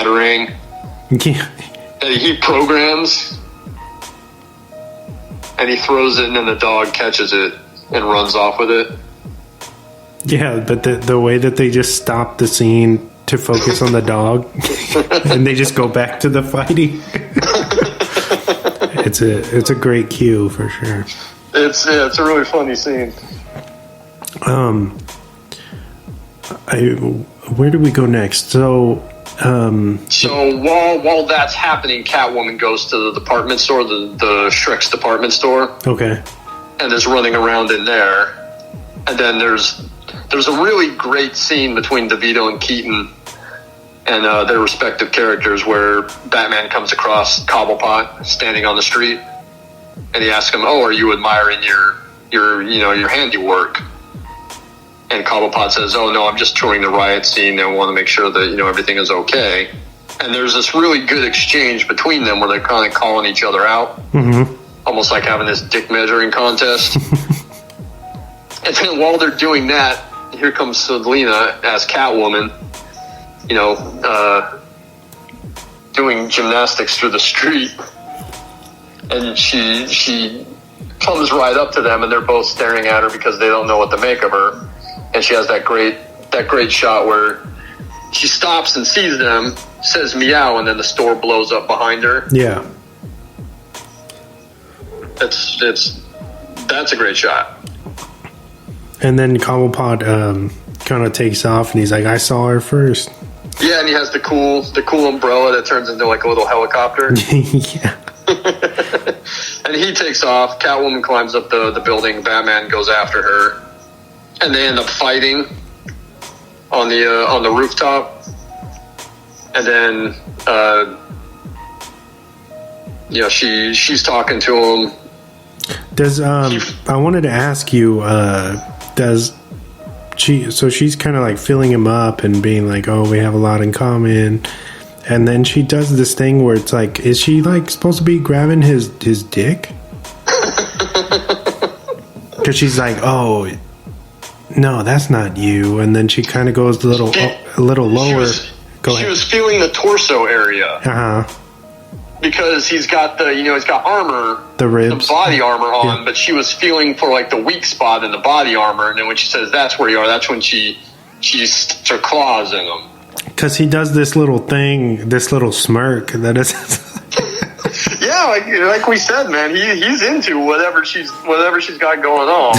batarang that he programs, and he throws it, and then the dog catches it and runs off with it. Yeah, but the way that they just stop the scene to focus on the dog, and they just go back to the fighting. It's a great cue for sure. It's a really funny scene. Where do we go next? So while that's happening, Catwoman goes to the department store, the Shrek's department store. Okay. And is running around in there. And then there's a really great scene between DeVito and Keaton and their respective characters, where Batman comes across Cobblepot standing on the street, and he asks him, "Oh, are you admiring your handiwork?" And Cobblepot says, "Oh no, I'm just touring the riot scene and want to make sure that everything is okay." And there's this really good exchange between them where they're kind of calling each other out, almost like having this dick measuring contest. And then while they're doing that, here comes Selina as Catwoman, doing gymnastics through the street, and she comes right up to them, and they're both staring at her because they don't know what to make of her. And she has that great shot where she stops and sees them, says meow, and then the store blows up behind her. Yeah, that's a great shot. And then Cobblepot kind of takes off, and he's like, "I saw her first." Yeah, and he has the cool umbrella that turns into like a little helicopter. Yeah. And he takes off. Catwoman climbs up the building. Batman goes after her, and they end up fighting on the rooftop. And then she's talking to him. Does I wanted to ask you, does she? So she's kind of like filling him up and being like, "Oh, we have a lot in common." And then she does this thing where it's like, is she like supposed to be grabbing his dick? Because she's like, "Oh, no, that's not you." And then she kind of goes a little lower. She was feeling the torso area. Because he's got he's got armor, the ribs, the body armor on, but she was feeling for like the weak spot in the body armor, and then when she says that's where you are, that's when she sticks her claws in him. Because he does this little thing, this little smirk that is. Yeah, like we said, man, he's into whatever she's got going on.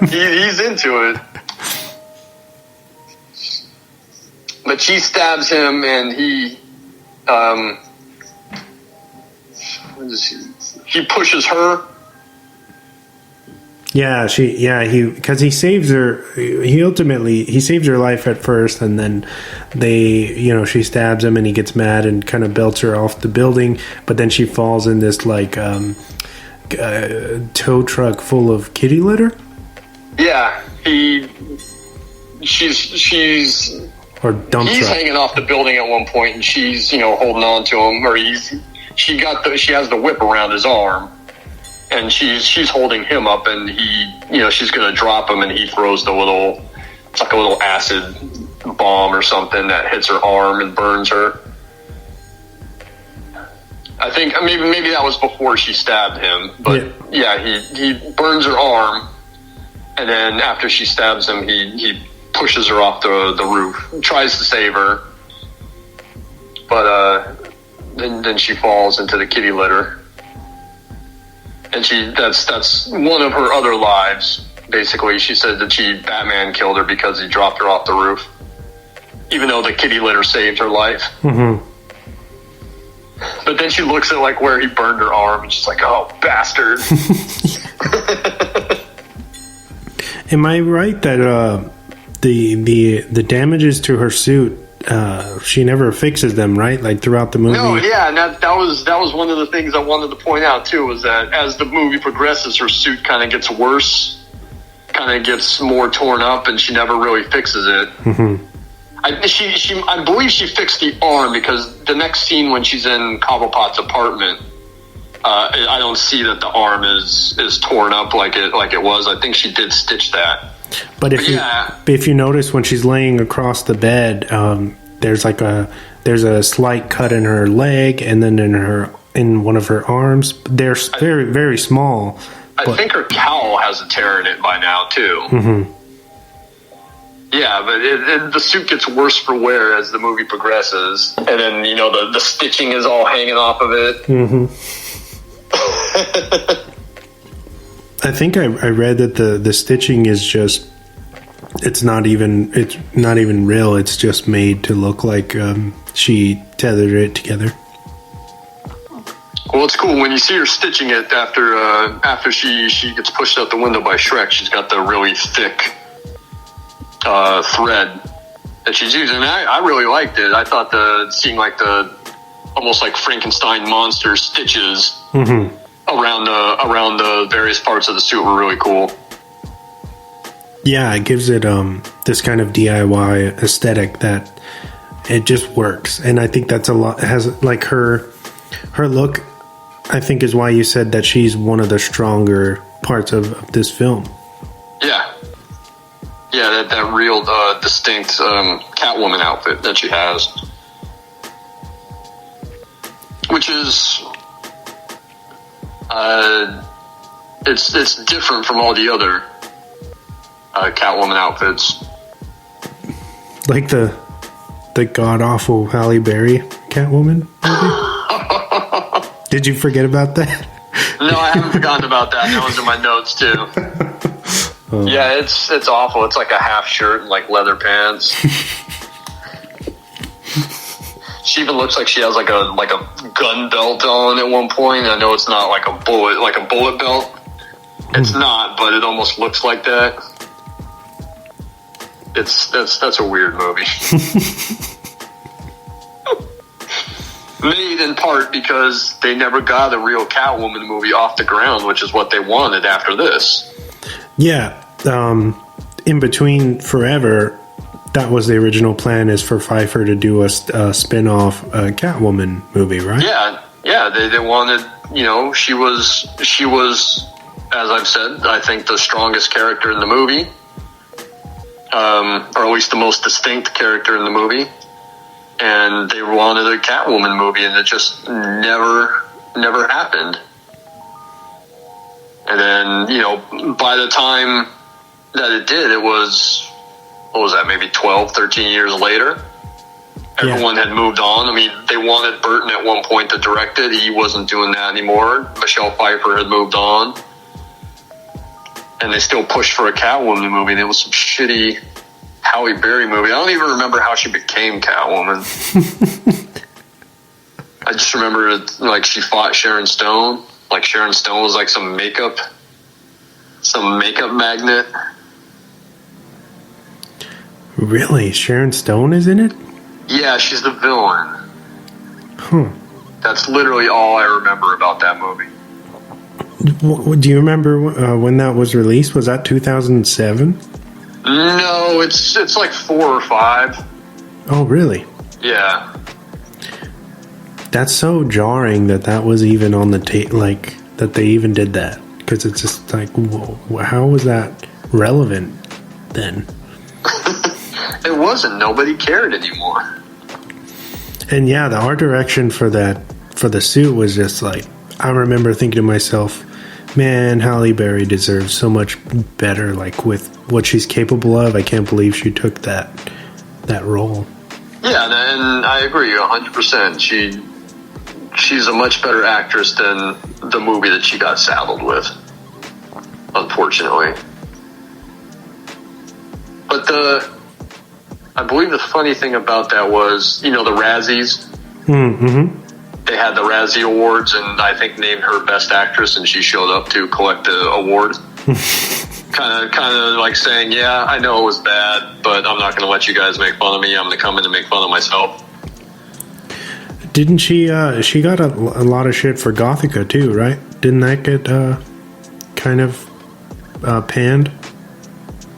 He's into it. But she stabs him, and he pushes her. Yeah, because he saves her. He saves her life at first, and then she stabs him, and he gets mad and kind of belts her off the building. But then she falls in this like tow truck full of kitty litter. Yeah, she's or dump he's truck. Hanging off the building at one point, and she's holding on to him, or she has the whip around his arm. And she's holding him up, and she's going to drop him, and he throws it's like a little acid bomb or something that hits her arm and burns her. I think maybe that was before she stabbed him, but he burns her arm, and then after she stabs him, he pushes her off the roof, tries to save her, but then she falls into the kitty litter. And that's one of her other lives. Basically, she said that Batman killed her because he dropped her off the roof, even though the kitty litter saved her life. Mm-hmm. But then she looks at like where he burned her arm, and she's like, "Oh, bastard!" Am I right that the damages to her suit? She never fixes them, right? Like throughout the movie. No, yeah, and that was one of the things I wanted to point out too. Was that as the movie progresses, her suit kind of gets worse, kind of gets more torn up, and she never really fixes it. Mm-hmm. I believe she fixed the arm, because the next scene when she's in Cobblepot's apartment, I don't see that the arm is torn up like it was. I think she did stitch that. But if you notice when she's laying across the bed, there's like a There's a slight cut in her leg, and then in one of her arms. They're very, very small. I think her cowl has a tear in it by now, too. Mm-hmm. Yeah, but the suit gets worse for wear as the movie progresses. And then, the stitching is all hanging off of it. Mm-hmm. I think I read that the stitching is just, it's not even real. It's just made to look like she tethered it together. Well, it's cool when you see her stitching it after she gets pushed out the window by Shrek. She's got the really thick thread that she's using. And I really liked it. I thought seeing like the almost like Frankenstein monster stitches Mm-hmm. around the various parts of the suit were really cool. Yeah, it gives it this kind of DIY aesthetic that it just works, and I think that's a lot. Has like her look. I think is why you said that she's one of the stronger parts of this film. Yeah, that real distinct Catwoman outfit that she has, which is it's different from all the other Catwoman outfits. Like the god awful Halle Berry Catwoman movie. Did you forget about that? No, I haven't forgotten about that. That was in my notes too. Oh. Yeah, it's awful. It's like a half shirt and like leather pants. She even looks like she has like a gun belt on at one point. I know it's not like a bullet belt. It's not, but it almost looks like that. That's a weird movie. Made in part because they never got a real Catwoman movie off the ground, which is what they wanted after this. Yeah, in between Forever, that was the original plan, is for Pfeiffer to do a spin-off Catwoman movie, right? Yeah. They wanted, she was, as I've said, I think the strongest character in the movie, or at least the most distinct character in the movie. And they wanted a Catwoman movie, and it just never happened. And then, by the time that it did, it was, what was that, maybe 12, 13 years later? Everyone had moved on. I mean, they wanted Burton at one point to direct it. He wasn't doing that anymore. Michelle Pfeiffer had moved on. And they still pushed for a Catwoman movie, and it was some shitty Halle Berry movie. I don't even remember how she became Catwoman. I just remember like she fought Sharon Stone. Like Sharon Stone was like some makeup magnet. Really? Sharon Stone is in it? Yeah, she's the villain. Huh. That's literally all I remember about that movie. Do you remember when that was released? Was that 2007? No, it's like 4 or 5. Oh, really? Yeah. That's so jarring that was even on the tape, like, that they even did that. Because it's just like, whoa, how was that relevant then? It wasn't. Nobody cared anymore. And yeah, the art direction for the suit was just like, I remember thinking to myself, man, Halle Berry deserves so much better, like, with what she's capable of. I can't believe she took that role. Yeah, and I agree 100%. She's a much better actress than the movie that she got saddled with, unfortunately. But I believe the funny thing about that was, the Razzies. Mm-hmm. They had the Razzie Awards, and I think named her Best Actress, and she showed up to collect the award. kind of like saying, yeah, I know it was bad, but I'm not going to let you guys make fun of me. I'm going to come in and make fun of myself. Didn't she got a lot of shit for Gothica too, right? Didn't that get kind of panned?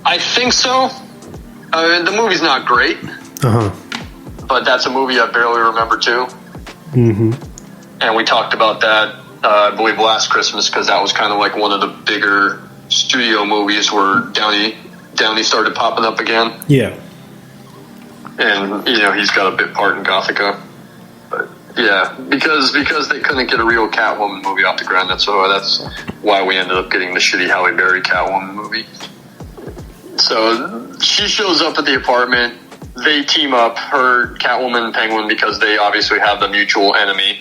I think so. The movie's not great. Uh-huh. But that's a movie I barely remember too. Mm-hmm. And we talked about that, I believe, last Christmas, because that was kind of like one of the bigger studio movies where Downey started popping up again. Yeah. and he's got a bit part in Gothica. But yeah, because they couldn't get a real Catwoman movie off the ground. That's why we ended up getting the shitty Halle Berry Catwoman movie. So she shows up at the apartment. They team up, her, Catwoman, and Penguin, because they obviously have the mutual enemy.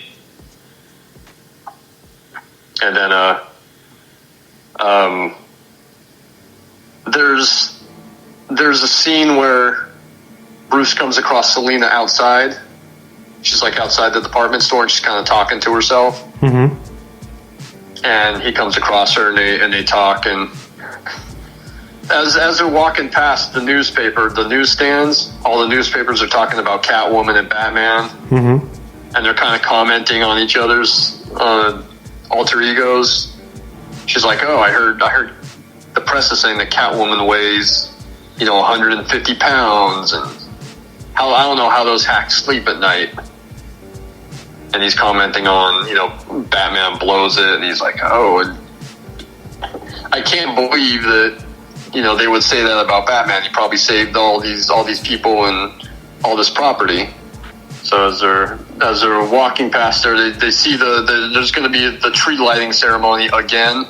And then there's a scene where Bruce comes across Selina outside. She's like outside the department store, and she's kind of talking to herself. Mm-hmm. And he comes across her, and they talk. And as they're walking past the newsstands, all the newspapers are talking about Catwoman and Batman. Mm-hmm. And they're kind of commenting on each other's alter egos. She's like, "Oh, I heard the press is saying that Catwoman weighs, 150 pounds, and I don't know how those hacks sleep at night." And he's commenting on, Batman blows it, and he's like, "Oh, I can't believe that, they would say that about Batman. He probably saved all these people and all this property." So as they're walking past her, they see there's going to be the tree lighting ceremony again,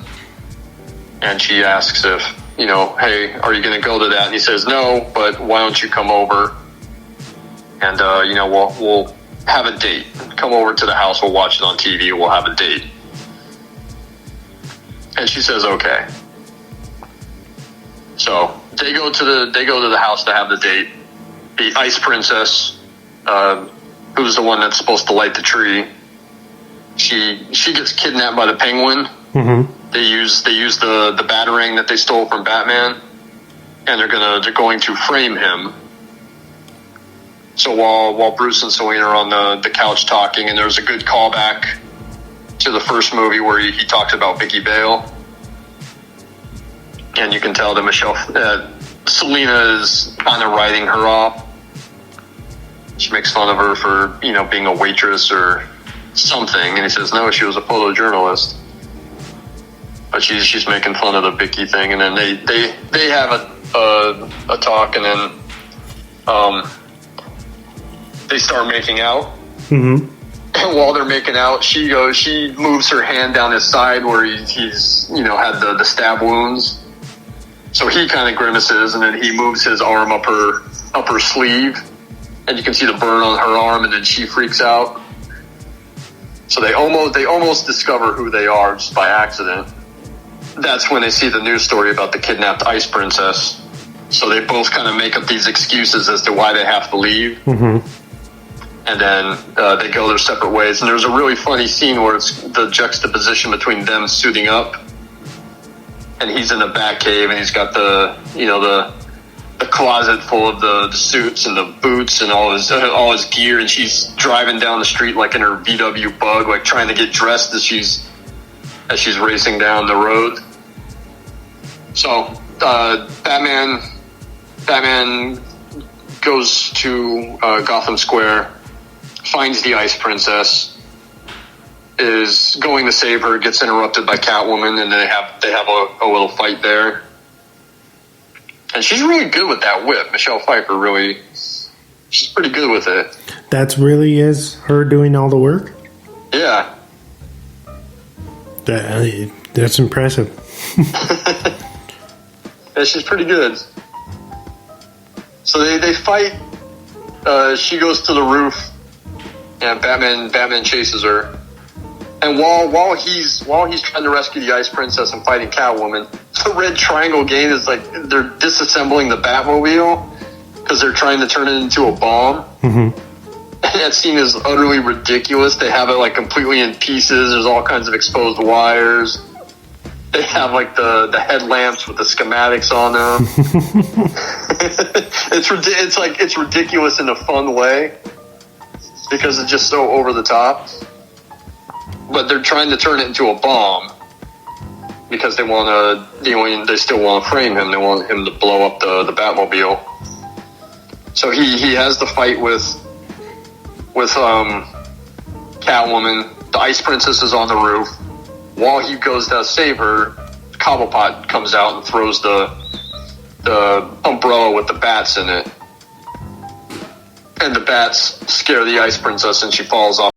and she asks if, "Hey, are you going to go to that?" And he says, "No, but why don't you come over? And we'll have a date. Come over to the house. We'll watch it on TV. We'll have a date." And she says, "Okay." So they go to the house to have the date. The Ice Princess, who's the one that's supposed to light the tree, she gets kidnapped by the Penguin. Mm-hmm. They use the Batarang that they stole from Batman, and they're going to frame him. So while Bruce and Selina are on the couch talking, and there's a good callback to the first movie where he talks about Vicky Vale, and you can tell that Selina is kind of writing her off. She makes fun of her for being a waitress or something, and he says no, she was a photojournalist. But she's making fun of the Vicky thing, and then they have a talk, and then they start making out. Mm-hmm. And while they're making out, she moves her hand down his side where he's had the stab wounds. So he kind of grimaces, and then he moves his arm up her sleeve, and you can see the burn on her arm, and then she freaks out. So they almost discover who they are just by accident. That's when they see the news story about the kidnapped Ice Princess. So they both kind of make up these excuses as to why they have to leave. Mm-hmm. And then they go their separate ways. And there's a really funny scene where it's the juxtaposition between them suiting up, and he's in the Batcave, and he's got the closet full of the suits and the boots and all his gear, and she's driving down the street like in her VW Bug, like trying to get dressed as she's racing down the road. So Batman goes to Gotham Square, finds the Ice Princess, is going to save her, gets interrupted by Catwoman, and they have a little fight there. And she's really good with that whip. Michelle Pfeiffer she's pretty good with it. That's really is her doing all the work? Yeah. That's impressive. Yeah, she's pretty good. So they fight. She goes to the roof, and Batman chases her. And while he's trying to rescue the Ice Princess and fighting Catwoman, the Red Triangle Gang is like they're disassembling the Batmobile because they're trying to turn it into a bomb. Mm-hmm. And that scene is utterly ridiculous. They have it like completely in pieces. There's all kinds of exposed wires. They have like the headlamps with the schematics on them. It's ridiculous in a fun way because it's just so over the top. But they're trying to turn it into a bomb because they still want to frame him. They want him to blow up the Batmobile. So he has the fight with Catwoman. The Ice Princess is on the roof. While he goes to save her, Cobblepot comes out and throws the umbrella with the bats in it. and the bats scare the ice princess and she falls off